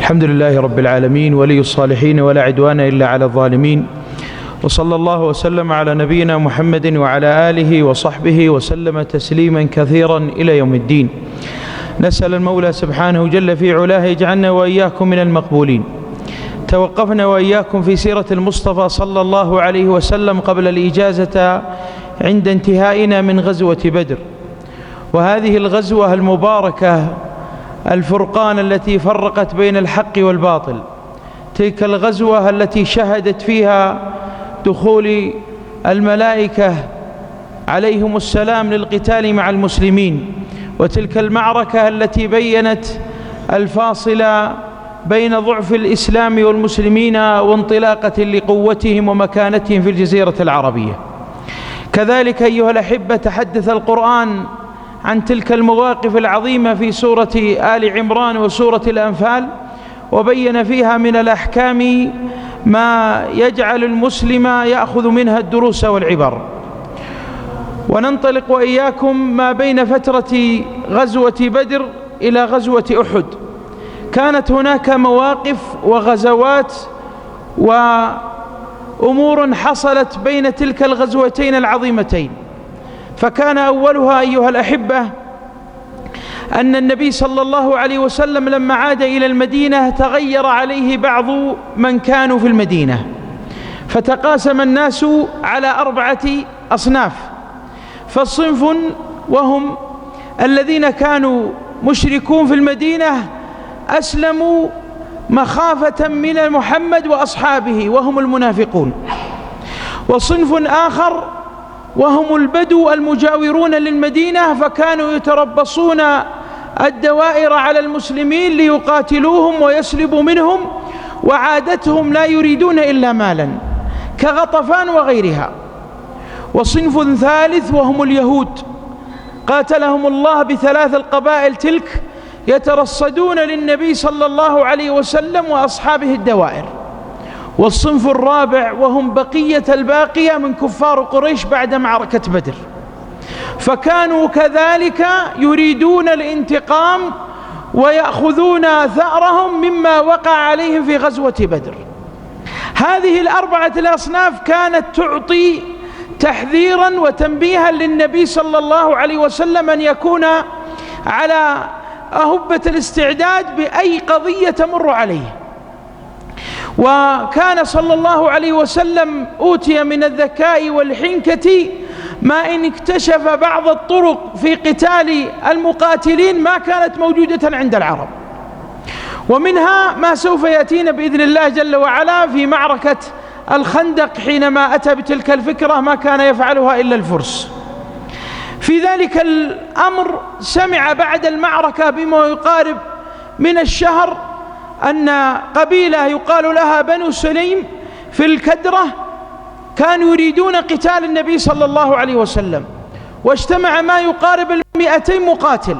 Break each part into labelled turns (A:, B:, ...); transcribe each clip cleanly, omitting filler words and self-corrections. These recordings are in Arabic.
A: الحمد لله رب العالمين ولي الصالحين ولا عدوان إلا على الظالمين، وصلى الله وسلم على نبينا محمد وعلى آله وصحبه وسلم تسليما كثيرا إلى يوم الدين. نسأل المولى سبحانه جل في علاه يجعلنا وإياكم من المقبولين. توقفنا وإياكم في سيرة المصطفى صلى الله عليه وسلم قبل الإجازة عند انتهائنا من غزوة بدر، وهذه الغزوة المباركة الفرقان التي فرقت بين الحق والباطل، تلك الغزوة التي شهدت فيها دخول الملائكة عليهم السلام للقتال مع المسلمين، وتلك المعركة التي بيّنت الفاصل بين ضعف الإسلام والمسلمين وانطلاقة لقوتهم ومكانتهم في الجزيرة العربية. كذلك أيها الأحبة تحدث القرآن عن تلك المواقف العظيمة في سورة آل عمران وسورة الأنفال، وبين فيها من الأحكام ما يجعل المسلم يأخذ منها الدروس والعبر. وننطلق وإياكم ما بين فترة غزوة بدر إلى غزوة أحد. كانت هناك مواقف وغزوات وأمور حصلت بين تلك الغزوتين العظيمتين. فكان أولها أيها الأحبة أن النبي صلى الله عليه وسلم لما عاد إلى المدينة تغير عليه بعض من كانوا في المدينة، فتقاسم الناس على 4 أصناف. فالصنف وهم الذين كانوا مشركون في المدينة أسلموا مخافة من محمد وأصحابه وهم المنافقون. وصنف آخر وهم البدو المجاورون للمدينة، فكانوا يتربصون الدوائر على المسلمين ليقاتلوهم ويسلبوا منهم، وعادتهم لا يريدون إلا مالا كغطفان وغيرها. وصنف ثالث وهم اليهود قاتلهم الله ب3 القبائل تلك، يترصدون للنبي صلى الله عليه وسلم وأصحابه الدوائر. والصنف الرابع وهم بقية الباقية من كفار قريش بعد معركة بدر، فكانوا كذلك يريدون الانتقام ويأخذون ثأرهم مما وقع عليهم في غزوة بدر. هذه ال4 الأصناف كانت تعطي تحذيرا وتنبيها للنبي صلى الله عليه وسلم أن يكون على أهبة الاستعداد بأي قضية تمر عليه. وكان صلى الله عليه وسلم أوتي من الذكاء والحنكة ما إن اكتشف بعض الطرق في قتال المقاتلين ما كانت موجودة عند العرب، ومنها ما سوف يأتينا بإذن الله جل وعلا في معركة الخندق، حينما أتى بتلك الفكرة ما كان يفعلها إلا الفرس. في ذلك الأمر سمع بعد المعركة بما يقارب من الشهر أن قبيلة يقال لها بنو سليم في الكدرة كانوا يريدون قتال النبي صلى الله عليه وسلم، واجتمع ما يقارب 200 مقاتل.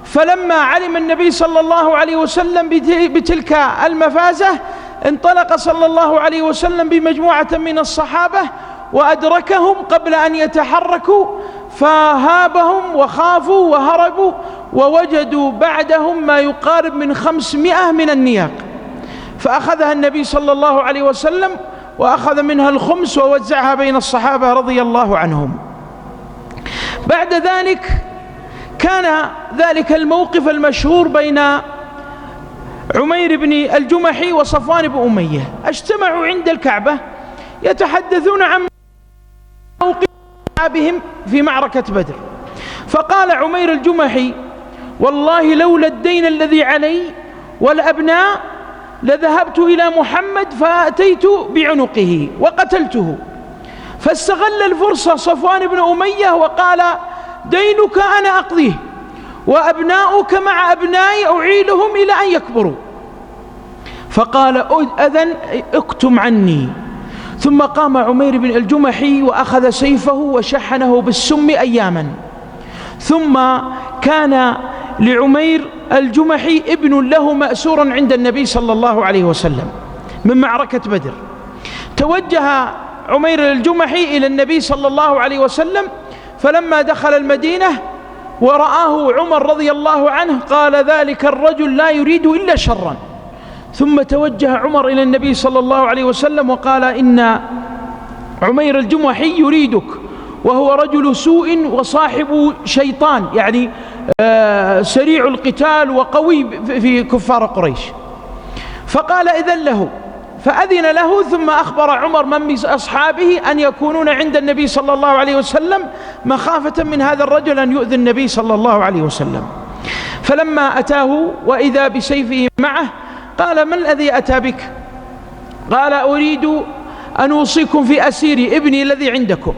A: فلما علم النبي صلى الله عليه وسلم بتلك المفازة انطلق صلى الله عليه وسلم بمجموعة من الصحابة وأدركهم قبل أن يتحركوا، فهابهم وخافوا وهربوا، ووجدوا بعدهم ما يقارب من 500 من النياق، فأخذها النبي صلى الله عليه وسلم وأخذ منها الخمس ووزعها بين الصحابة رضي الله عنهم. بعد ذلك كان ذلك الموقف المشهور بين عمير بن الجمحي وصفوان بن أمية، اجتمعوا عند الكعبة يتحدثون عن موقف بهم في معركة بدر. فقال عمير الجمحي: والله لولا الدين الذي علي والأبناء لذهبت إلى محمد فأتيت بعنقه وقتلته. فاستغل الفرصة صفوان بن أمية وقال: دينك أنا أقضيه، وأبناؤك مع أبنائي أعيلهم إلى أن يكبروا. فقال: أذن اكتم عني. ثم قام عمير بن الجمحي وأخذ سيفه وشحنه بالسم أياما. ثم كان لعمير الجمحي ابن له مأسورا عند النبي صلى الله عليه وسلم من معركة بدر. توجه عمير الجمحي إلى النبي صلى الله عليه وسلم، فلما دخل المدينة ورآه عمر رضي الله عنه قال: ذلك الرجل لا يريد إلا شرا، ثم توجه عمر إلى النبي صلى الله عليه وسلم وقال: إن عمير الجمحي يريدك، وهو رجل سوء وصاحب شيطان، يعني سريع القتال وقوي في كفار قريش. فقال: إذن له. فأذن له، ثم أخبر عمر من أصحابه أن يكونون عند النبي صلى الله عليه وسلم مخافة من هذا الرجل أن يؤذي النبي صلى الله عليه وسلم. فلما أتاه وإذا بسيفه معه قال: ما الذي أتى بك؟ قال: أريد أن أوصيكم في أسيري ابني الذي عندكم.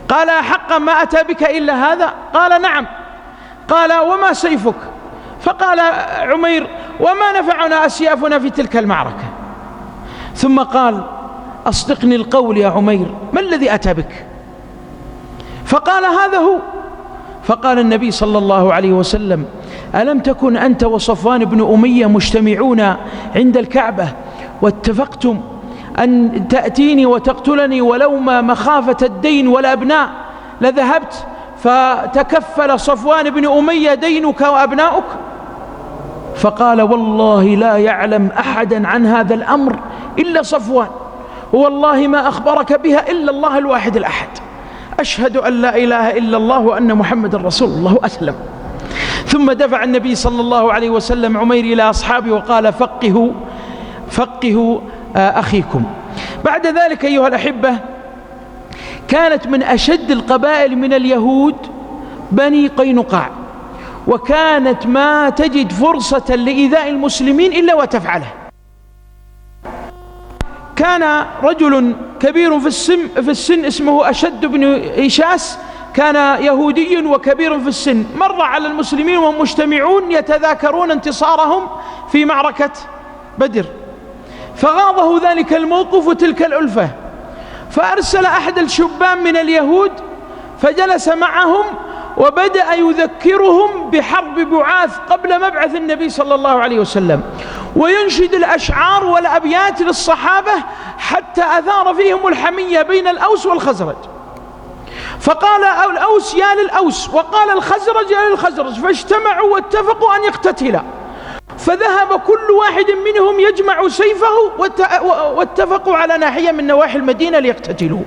A: قال: حقا ما أتى بك إلا هذا؟ قال: نعم. قال: وما سيفك؟ فقال عمير: وما نفعنا أسيافنا في تلك المعركة. ثم قال: أصدقني القول يا عمير، ما الذي أتى بك؟ فقال: هذا هو. فقال النبي صلى الله عليه وسلم: ألم تكن أنت وصفوان بن أمية مجتمعون عند الكعبة واتفقتم أن تأتيني وتقتلني، ولو ما مخافة الدين والأبناء لذهبت فتكفل صفوان بن أمية دينك وأبناؤك؟ فقال: والله لا يعلم أحدا عن هذا الأمر إلا صفوان، والله ما أخبرك بها إلا الله الواحد الأحد. أشهد أن لا إله إلا الله وأن محمد رسول الله. أسلم. ثم دفع النبي صلى الله عليه وسلم عمير إلى أصحابه وقال: فقهوا أخيكم. بعد ذلك أيها الأحبة، كانت من أشد القبائل من اليهود بني قينقاع، وكانت ما تجد فرصة لإيذاء المسلمين إلا وتفعله. كان رجل كبير في السن اسمه أشد بن إيشاس، كان يهودي وكبير في السن، مر على المسلمين وهم مجتمعون يتذاكرون انتصارهم في معركة بدر، فغاضه ذلك الموقف وتلك الألفة، فأرسل أحد الشبان من اليهود فجلس معهم وبدأ يذكرهم بحرب بعاث قبل مبعث النبي صلى الله عليه وسلم، وينشد الأشعار والأبيات للصحابة حتى أثار فيهم الحمية بين الأوس والخزرج. فقال الأوس يا للأوس، وقال الخزرج يا للخزرج، فاجتمعوا واتفقوا أن يقتتلا، فذهب كل واحد منهم يجمع سيفه واتفقوا على ناحية من نواحي المدينة ليقتتلوا.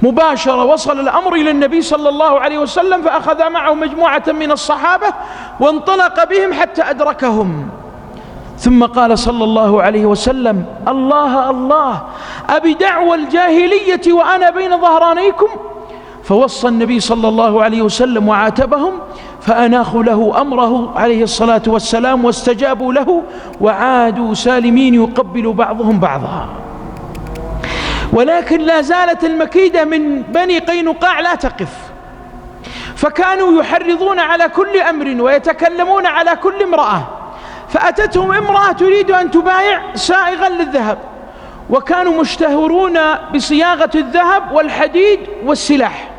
A: مباشرة وصل الأمر إلى النبي صلى الله عليه وسلم، فأخذ معه مجموعة من الصحابة وانطلق بهم حتى أدركهم، ثم قال صلى الله عليه وسلم: الله الله، أبدعوى الجاهلية وأنا بين ظهرانيكم؟ فوصى النبي صلى الله عليه وسلم وعاتبهم، فأناخوا له أمره عليه الصلاة والسلام واستجابوا له وعادوا سالمين يقبل بعضهم بعضا. ولكن لا زالت المكيدة من بني قينقاع لا تقف، فكانوا يحرضون على كل أمر ويتكلمون على كل امرأة. فأتتهم امرأة تريد أن تبايع سائغا للذهب، وكانوا مشتهرون بصياغة الذهب والحديد والسلاح،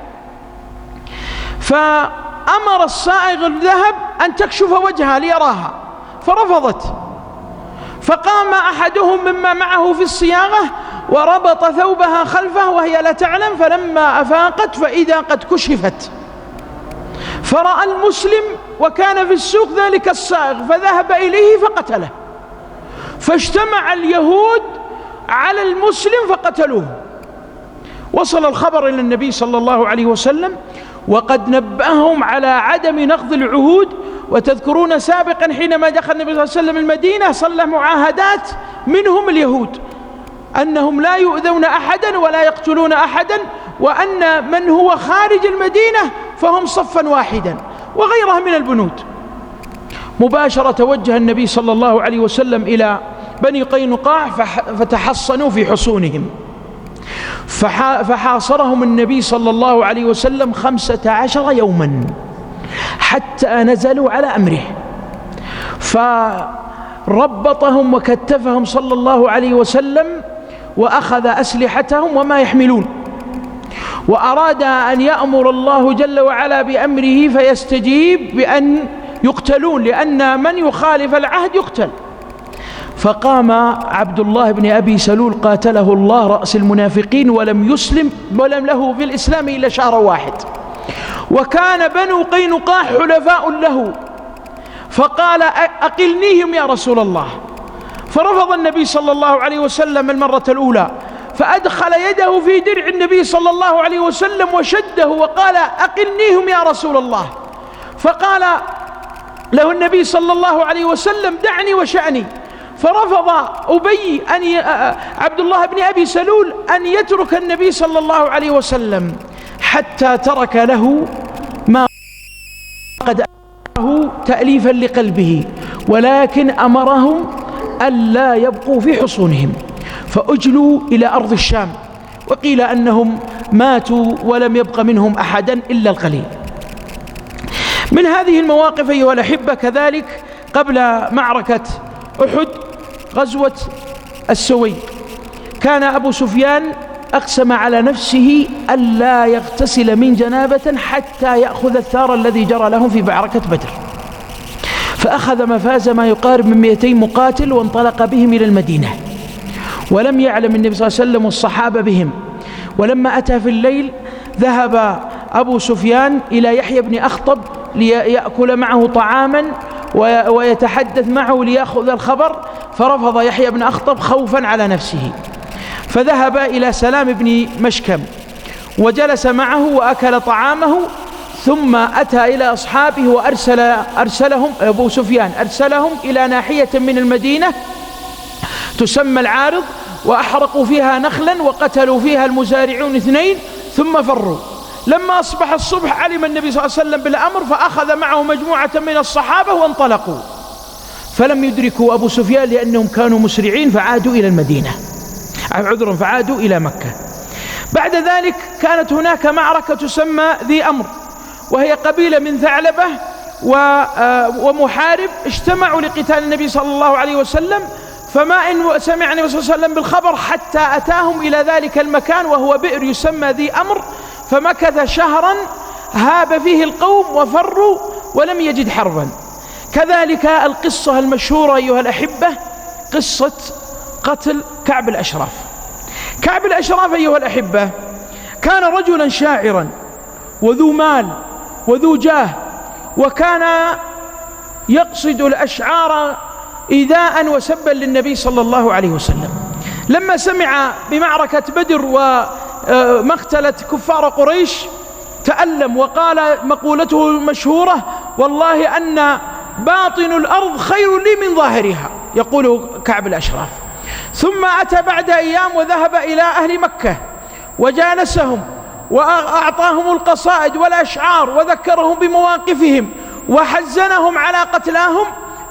A: فأمر الصائغ الذهب أن تكشف وجهها ليراها، فرفضت. فقام أحدهم مما معه في الصياغة وربط ثوبها خلفه وهي لا تعلم، فلما أفاقت فإذا قد كشفت، فرأى المسلم وكان في السوق ذلك الصائغ، فذهب إليه فقتله. فاجتمع اليهود على المسلم فقتلوه. وصل الخبر إلى النبي صلى الله عليه وسلم وقد نبأهم على عدم نقض العهود. وتذكرون سابقا حينما دخل النبي صلى الله عليه وسلم المدينة صلى معاهدات منهم اليهود أنهم لا يؤذون أحدا ولا يقتلون أحدا، وأن من هو خارج المدينة فهم صفا واحدا، وغيرها من البنود. مباشرة توجه النبي صلى الله عليه وسلم إلى بني قينقاع فتحصنوا في حصونهم، فحاصرهم النبي صلى الله عليه وسلم 15 يوما حتى نزلوا على أمره، فربطهم وكتفهم صلى الله عليه وسلم وأخذ أسلحتهم وما يحملون، وأراد أن يأمر الله جل وعلا بأمره فيستجيب بأن يقتلون، لأن من يخالف العهد يقتل. فقام عبد الله بن أبي سلول قاتله الله رأس المنافقين ولم يسلم ولم له في الإسلام إلا شهر واحد، وكان بنو قينقاع حلفاء له، فقال: أقلنيهم يا رسول الله. فرفض النبي صلى الله عليه وسلم المرة الأولى، فأدخل يده في درع النبي صلى الله عليه وسلم وشده وقال: أقلنيهم يا رسول الله. فقال له النبي صلى الله عليه وسلم: دعني وشأني. فرفض عبد الله بن أبي سلول أن يترك النبي صلى الله عليه وسلم حتى ترك له ما قد أمره تأليفا لقلبه، ولكن أمرهم ألا يبقوا في حصونهم، فأجلوا إلى أرض الشام، وقيل أنهم ماتوا ولم يبق منهم أحدا إلا القليل. من هذه المواقف أيها الأحبة كذلك قبل معركة أحد غزوة السويق، كان أبو سفيان أقسم على نفسه ألا يغتسل من جنابة حتى يأخذ الثار الذي جرى لهم في معركة بدر، فأخذ مفاز ما يقارب من 200 مقاتل وانطلق بهم إلى المدينة، ولم يعلم النبي صلى الله عليه وسلم والصحابة بهم. ولما أتى في الليل ذهب أبو سفيان إلى يحيى بن أخطب ليأكل معه طعاما ويتحدث معه ليأخذ الخبر، فرفض يحيى بن أخطب خوفا على نفسه، فذهب إلى سلام بن مشكم وجلس معه وأكل طعامه، ثم أتى إلى أصحابه وأرسلهم أبو سفيان أرسلهم إلى ناحية من المدينة تسمى العارض، وأحرقوا فيها نخلا وقتلوا فيها المزارعون 2 ثم فروا. لما أصبح الصبح علم النبي صلى الله عليه وسلم بالأمر، فأخذ معه مجموعة من الصحابة وانطلقوا، فلم يدركوا أبو سفيان لأنهم كانوا مسرعين فعادوا إلى المدينة، فعادوا إلى مكة. بعد ذلك كانت هناك معركة تسمى ذي أمر، وهي قبيلة من ثعلبة ومحارب اجتمعوا لقتال النبي صلى الله عليه وسلم، فما إن سمع النبي صلى الله عليه وسلم بالخبر حتى أتاهم إلى ذلك المكان وهو بئر يسمى ذي أمر، فمكث شهرا هاب فيه القوم وفروا ولم يجد حربا. كذلك القصة المشهورة أيها الأحبة قصة قتل كعب الأشراف. كعب الأشراف أيها الأحبة كان رجلا شاعرا وذو مال وذو جاه، وكان يقصد الأشعار إيذاء وسبا للنبي صلى الله عليه وسلم. لما سمع بمعركة بدر ومقتلة كفار قريش تألم وقال مقولته المشهورة: والله أن باطن الأرض خير لي من ظاهرها، يقول كعب الأشراف. ثم أتى بعد أيام وذهب إلى أهل مكة وجالسهم وأعطاهم القصائد والأشعار وذكرهم بمواقفهم وحزنهم على قتلاهم،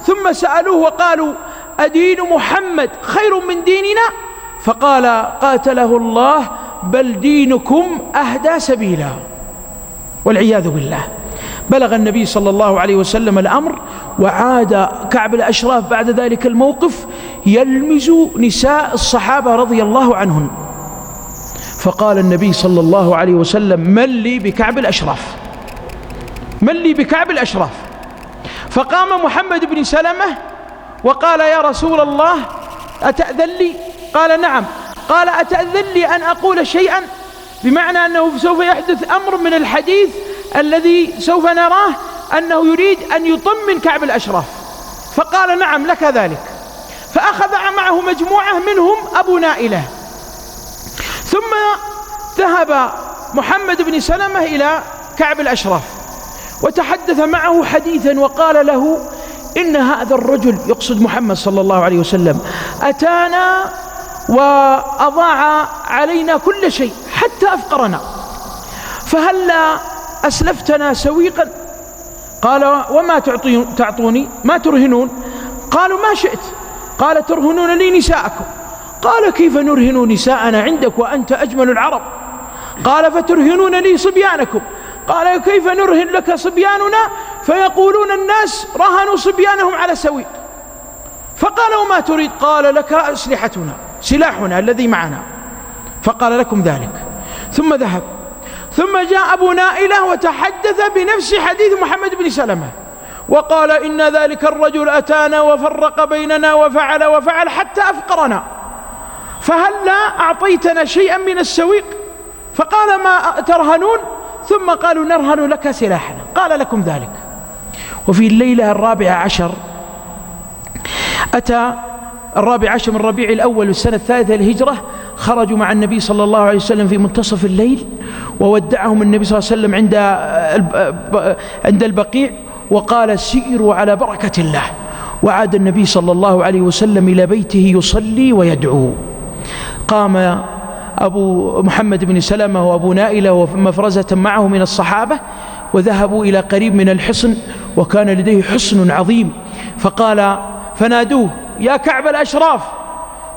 A: ثم سألوه وقالوا: أدين محمد خير من ديننا؟ فقال: قاتله الله، بل دينكم أهدى سبيلا، والعياذ بالله. بلغ النبي صلى الله عليه وسلم الأمر، وعاد كعب الأشراف بعد ذلك الموقف يلمز نساء الصحابة رضي الله عنهن، فقال النبي صلى الله عليه وسلم: من لي بكعب الأشراف، من لي بكعب الأشراف. فقام محمد بن سلمة وقال: يا رسول الله أتأذن لي؟ قال: نعم. قال: أتأذن لي أن أقول شيئا؟ بمعنى أنه سوف يحدث أمر من الحديث الذي سوف نراه أنه يريد أن يطمن كعب الأشراف. فقال: نعم لك ذلك. فأخذ معه مجموعة منهم أبو نائلة، ثم ذهب محمد بن سلمة إلى كعب الأشراف وتحدث معه حديثا وقال له: إن هذا الرجل، يقصد محمد صلى الله عليه وسلم، أتانا وأضاع علينا كل شيء حتى أفقرنا، فهلا أسلفتنا سويقا؟ قال: وما تعطوني؟ ما ترهنون؟ قالوا: ما شئت. قال: ترهنون لي نساءكم. قال: كيف نرهن نساءنا عندك وأنت أجمل العرب؟ قال: فترهنون لي صبيانكم. قال: كيف نرهن لك صبياننا فيقولون الناس رهنوا صبيانهم على سويق؟ فقال: وما تريد؟ قال: لك أسلحتنا، سلاحنا الذي معنا. فقال: لكم ذلك. ثم ذهب، ثم جاء أبو نائلة وتحدث بنفس حديث محمد بن سلمة وقال: إن ذلك الرجل أتانا وفرق بيننا وفعل حتى أفقرنا، فهلا أعطيتنا شيئا من السويق؟ فقال: ما ترهنون؟ ثم قالوا: نرهن لك سلاحنا. قال: لكم ذلك. وفي الليلة 14 أتى 14 من ربيع الأول السنة الثالثة للهجرة خرجوا مع النبي صلى الله عليه وسلم في منتصف الليل، وودعهم النبي صلى الله عليه وسلم عند البقيع وقال سيروا على بركة الله. وعاد النبي صلى الله عليه وسلم إلى بيته يصلي ويدعو. قام أبو محمد بن سلمة وأبو نائلة ومفرزة معه من الصحابة وذهبوا إلى قريب من الحصن، وكان لديه حصن عظيم، فنادوه يا كعب الأشراف.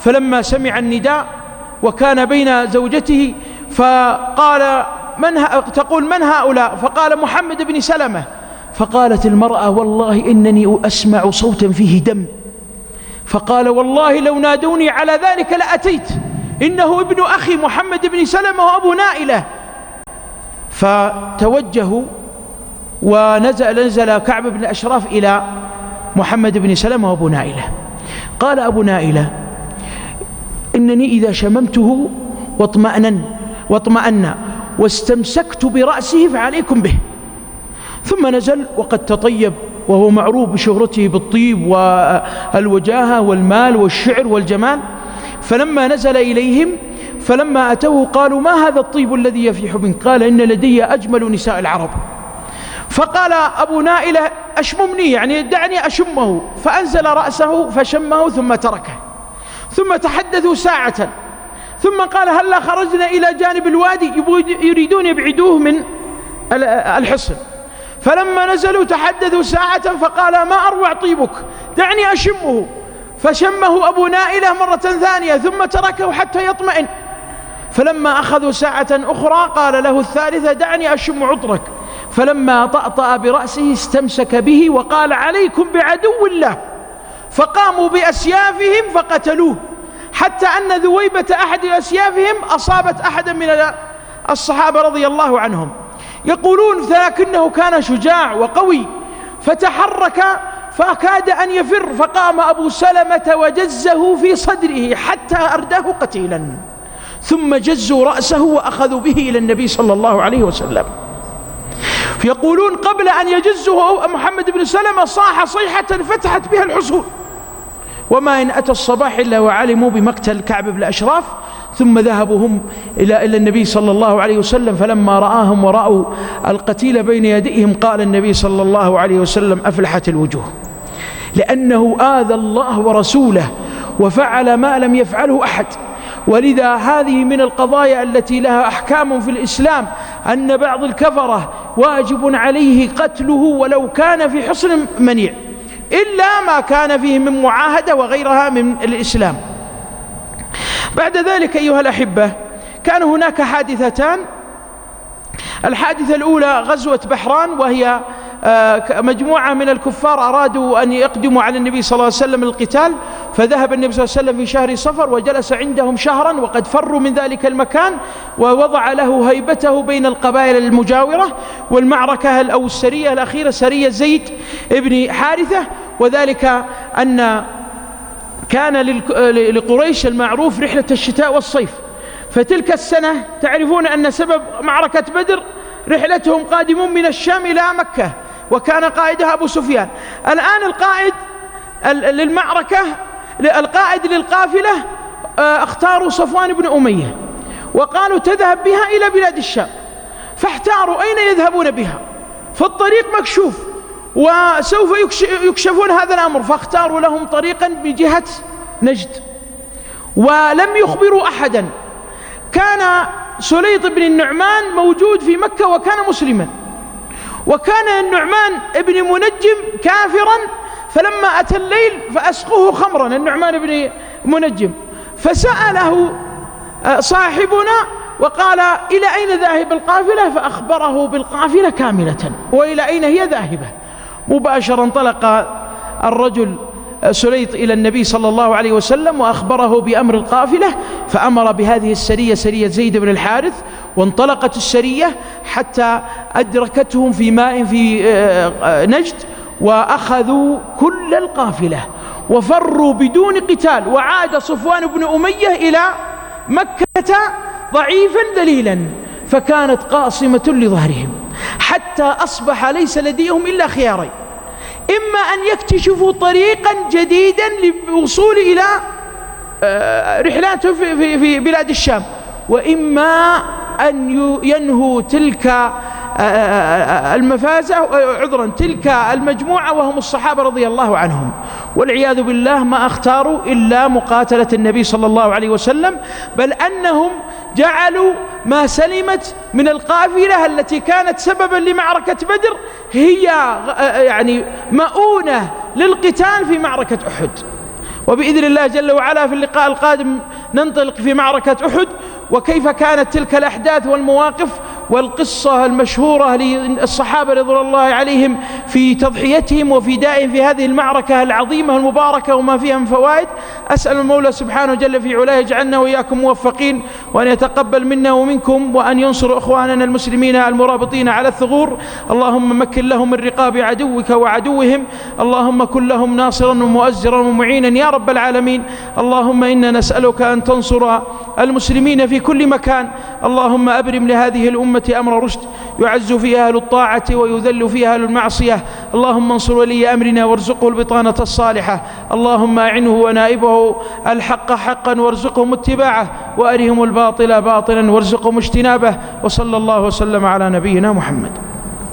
A: فلما سمع النداء وكان بين زوجته فقال تقول من هؤلاء؟ فقال محمد بن سلمة. فقالت المرأة والله إنني أسمع صوتا فيه دم. فقال والله لو نادوني على ذلك لأتيت، إنه ابن أخي محمد بن سلمة وأبو نائلة. فتوجهوا ونزل كعب بن الأشراف إلى محمد بن سلمة وأبو نائلة. قال أبو نائلة إنني إذا شممته واطمأن واستمسكت برأسه فعليكم به. ثم نزل وقد تطيب، وهو معروف بشهرته بالطيب والوجاهة والمال والشعر والجمال. فلما نزل إليهم فلما أتوه قالوا ما هذا الطيب الذي يفيح منك؟ قال إن لدي أجمل نساء العرب. فقال أبو نائلة أشممني، يعني دعني أشمه. فأنزل رأسه فشمه ثم تركه. ثم تحدثوا ساعة، ثم قال هلا خرجنا إلى جانب الوادي، يريدون يبعدوه من الحصن. فلما نزلوا تحدثوا ساعة فقال ما أروع طيبك، دعني أشمه. فشمه أبو نائلة مرة ثانية ثم تركه حتى يطمئن. فلما أخذوا ساعة أخرى قال له الثالثة دعني أشم عطرك. فلما طأطأ برأسه استمسك به وقال عليكم بعدو الله. فقاموا بأسيافهم فقتلوه، حتى أن ذويبة أحد أسيافهم أصابت أحدا من الصحابة رضي الله عنهم. يقولون لكنه كان شجاع وقوي فتحرك فكاد أن يفر، فقام أبو سلمة وجزه في صدره حتى أرداه قتيلا، ثم جزوا رأسه وأخذوا به إلى النبي صلى الله عليه وسلم. يقولون قبل أن يجزه محمد بن سلمة صاح صيحة فتحت بها الحصون، وما إن أتى الصباح إلا وعلموا بمقتل كعب بن الأشراف. ثم ذهبوا هم إلى النبي صلى الله عليه وسلم، فلما رآهم ورأوا القتيل بين يديهم قال النبي صلى الله عليه وسلم أفلحت الوجوه، لأنه آذى الله ورسوله وفعل ما لم يفعله أحد. ولذا هذه من القضايا التي لها أحكام في الإسلام، أن بعض الكفرة واجب عليه قتله ولو كان في حصن منيع، إلا ما كان فيه من معاهدة وغيرها من الإسلام. بعد ذلك أيها الأحبة كان هناك حادثتان. الحادثة الأولى غزوة بحران، وهي مجموعة من الكفار أرادوا أن يقدموا على النبي صلى الله عليه وسلم للقتال، فذهب النبي صلى الله عليه وسلم في شهر صفر وجلس عندهم شهرا، وقد فروا من ذلك المكان، ووضع له هيبته بين القبائل المجاورة. والمعركة أو السرية الأخيرة سرية زيد بن حارثة، وذلك أن كان لقريش المعروف رحلة الشتاء والصيف. فتلك السنة تعرفون أن سبب معركة بدر رحلتهم قادمون من الشام إلى مكة، وكان قائدها أبو سفيان. الآن القائد للمعركة، القائد للقافلة اختاروا صفوان بن أمية وقالوا تذهب بها إلى بلاد الشام، فاحتاروا أين يذهبون بها، فالطريق مكشوف وسوف يكشفون هذا الأمر، فاختاروا لهم طريقا بجهة نجد ولم يخبروا أحدا. كان سليط بن النعمان موجود في مكة وكان مسلما، وكان النعمان بن منجم كافرا، فلما أتى الليل فأسقوه خمرا النعمان بن منجم، فسأله صاحبنا وقال إلى أين ذاهب القافلة؟ فأخبره بالقافلة كاملة وإلى أين هي ذاهبة. مباشرا انطلق الرجل سليط إلى النبي صلى الله عليه وسلم وأخبره بأمر القافلة، فأمر بهذه السرية سرية زيد بن الحارث، وانطلقت السرية حتى أدركتهم في ماء في نجد، وأخذوا كل القافلة وفروا بدون قتال، وعاد صفوان بن أمية إلى مكة ضعيفا ذليلا، فكانت قاصمة لظهرهم، حتى أصبح ليس لديهم إلا خيارين: إما أن يكتشفوا طريقا جديدا للوصول إلى رحلاتهم في بلاد الشام، وإما أن ينهوا تلك المفازة تلك المجموعة وهم الصحابة رضي الله عنهم. والعياذ بالله ما اختاروا إلا مقاتلة النبي صلى الله عليه وسلم، بل أنهم جعلوا ما سلمت من القافلة التي كانت سببا لمعركة بدر هي يعني مؤونة للقتال في معركة أحد. وبإذن الله جل وعلا في اللقاء القادم ننطلق في معركة أحد، وكيف كانت تلك الأحداث والمواقف والقصة المشهورة للصحابة رضوان الله عليهم في تضحيتهم وفي دائهم في هذه المعركة العظيمة المباركة وما فيها من فوائد. أسأل المولى سبحانه جل في علاه يجعلنا وإياكم موفقين، وأن يتقبل منا ومنكم، وأن ينصر إخواننا المسلمين المرابطين على الثغور. اللهم مكن لهم من رقاب عدوك وعدوهم، اللهم كن لهم ناصرا ومؤزرا ومعينا يا رب العالمين. اللهم إنا نسألك أن تنصر المسلمين في كل مكان. اللهم أبرم لهذه الأمة أمر رشد يعز فيها أهل الطاعة ويذل فيها أهل المعصية. اللهم انصر ولي أمرنا وارزقه البطانة الصالحة. اللهم أعنه ونائبه الحق حقا وارزقهم اتباعه، وأرهم الباطل باطلا وارزقهم اجتنابه. وصلى الله وسلم على نبينا محمد.